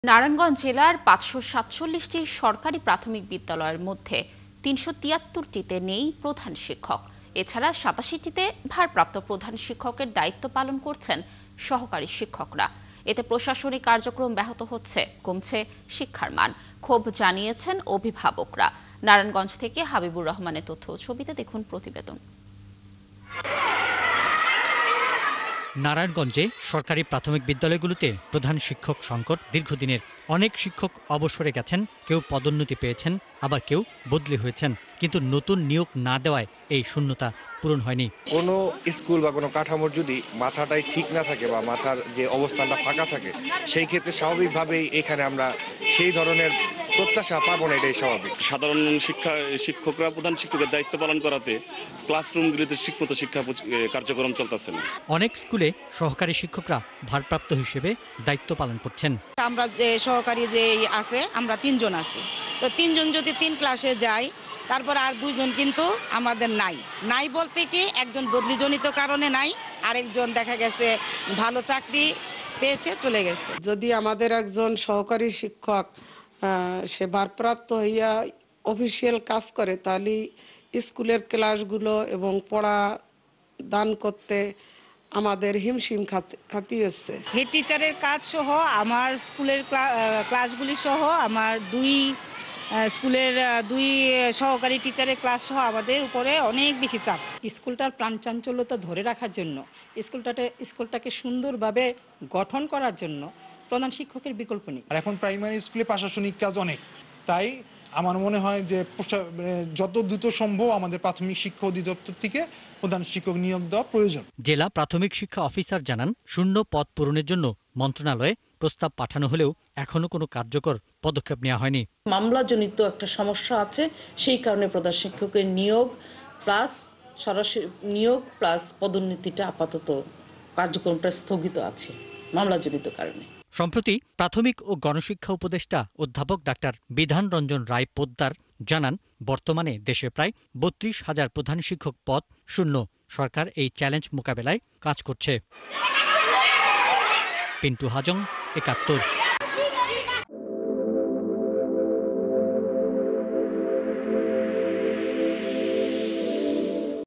নারায়ণগঞ্জ জেলার ৫৪৭টি সরকারি প্রাথমিক বিদ্যালয়ের মধ্যে ৩৭৩টিতে নেই প্রধান শিক্ষক। এছাড়া ৮৭টিতে ভারপ্রাপ্ত প্রধান শিক্ষকের দায়িত্ব পালন করছেন সহকারী শিক্ষকরা। এতে প্রশাসনিক কার্যক্রম ব্যাহত হচ্ছে, কমছে শিক্ষার মান। ক্ষোভ জানিয়েছেন অভিভাবকরা। নারায়ণগঞ্জ থেকে হাবিবুর রহমানের তথ্য ছবিতে দেখুন প্রতিবেদন। নারায়ণগঞ্জে সরকারি প্রাথমিক বিদ্যালয়গুলোতে প্রধান শিক্ষক সংকট দীর্ঘদিনের। অনেক শিক্ষক অবসরে গেছেন, কেউ পদোন্নতি পেয়েছেন, আবার কেউ বদলি হয়েছেন, কিন্তু নতুন নিয়োগ না দেওয়ায় এই শূন্যতা পূরণ হয়নি। কোনো স্কুল বা কোনো কাঠামোর যদি মাথাটাই ঠিক না থাকে বা মাথার যে অবস্থানটা ফাঁকা থাকে, সেই ক্ষেত্রে স্বাভাবিকভাবেই এখানে আমরা সেই ধরনের প্রত্যাশা পাবো না, এটাই স্বাভাবিক। সাধারণ শিক্ষকরা প্রধান শিক্ষকের দায়িত্ব পালন করাতে ক্লাসরুমগুলিতে ঠিকমতো শিক্ষা কার্যক্রম চলতেছে না। অনেক স্কুলে সহকারী শিক্ষকরা ভারপ্রাপ্ত হিসেবে দায়িত্ব পালন করছেন। আমরা যে সহকারী যে আছে, আমরা ৩ জন আছি, তো ৩ জন যদি ৩ ক্লাসে যাই, তারপর আর 2 জন কিন্তু আমাদের নাই বলতে কি একজন বদলিজনিত কারণে নাই, আরেকজন দেখা গেছে ভালো চাকরি পেয়েছে চলে গেছে। যদি আমাদের একজন সহকারী শিক্ষক সে ভারপ্রাপ্ত হইয়া অফিসিয়াল কাজ করে, তাহলে স্কুলের ক্লাসগুলো এবং পড়া দান করতে আমাদের হিমশিম খাতি হচ্ছে। হেড টিচারের কাজ সহ আমার স্কুলের ক্লাসগুলি সহ আমার স্কুলের 2 সহকারী টিচারের ক্লাস সহ আমাদের উপরে অনেক বেশি চাপ। স্কুলটার প্রাণচাঞ্চল্যতা ধরে রাখার জন্য, স্কুলটাকে সুন্দরভাবে গঠন করার জন্য প্রধান শিক্ষকের বিকল্প নেই। আর এখন প্রাইমারি স্কুলে প্রশাসনিক কাজ অনেক, তাই আমার মনে হয় যে যত দ্রুত সম্ভব আমাদের প্রাথমিক শিক্ষা অধিদপ্তর থেকে প্রধান শিক্ষক নিয়োগ দেওয়া প্রয়োজন। জেলা প্রাথমিক শিক্ষা অফিসার জানান, শূন্য পদ পূরণের জন্য মন্ত্রণালয়ে প্রস্তাব পাঠানো হলেও এখনো কোনো কার্যকর পদক্ষেপ নেওয়া হয়নি। মামলাজনিত একটা সমস্যা আছে, সেই কারণে প্রধান শিক্ষকের নিয়োগ প্লাস সরাসরি নিয়োগ প্লাস পদোন্নতিটা আপাতত কার্যক্রমটা স্থগিত আছে মামলাজনিত কারণে। সম্প্রতি প্রাথমিক ও গণশিক্ষা উপদেষ্টা অধ্যাপক ডাক্তার বিধান রঞ্জন রায় পোদ্দার জানান, বর্তমানে দেশে প্রায় ৩২,০০০ প্রধান শিক্ষক পদ শূন্য। সরকার এই চ্যালেঞ্জ মোকাবেলায় কাজ করছে। পিন্টু হাজং, ৭১।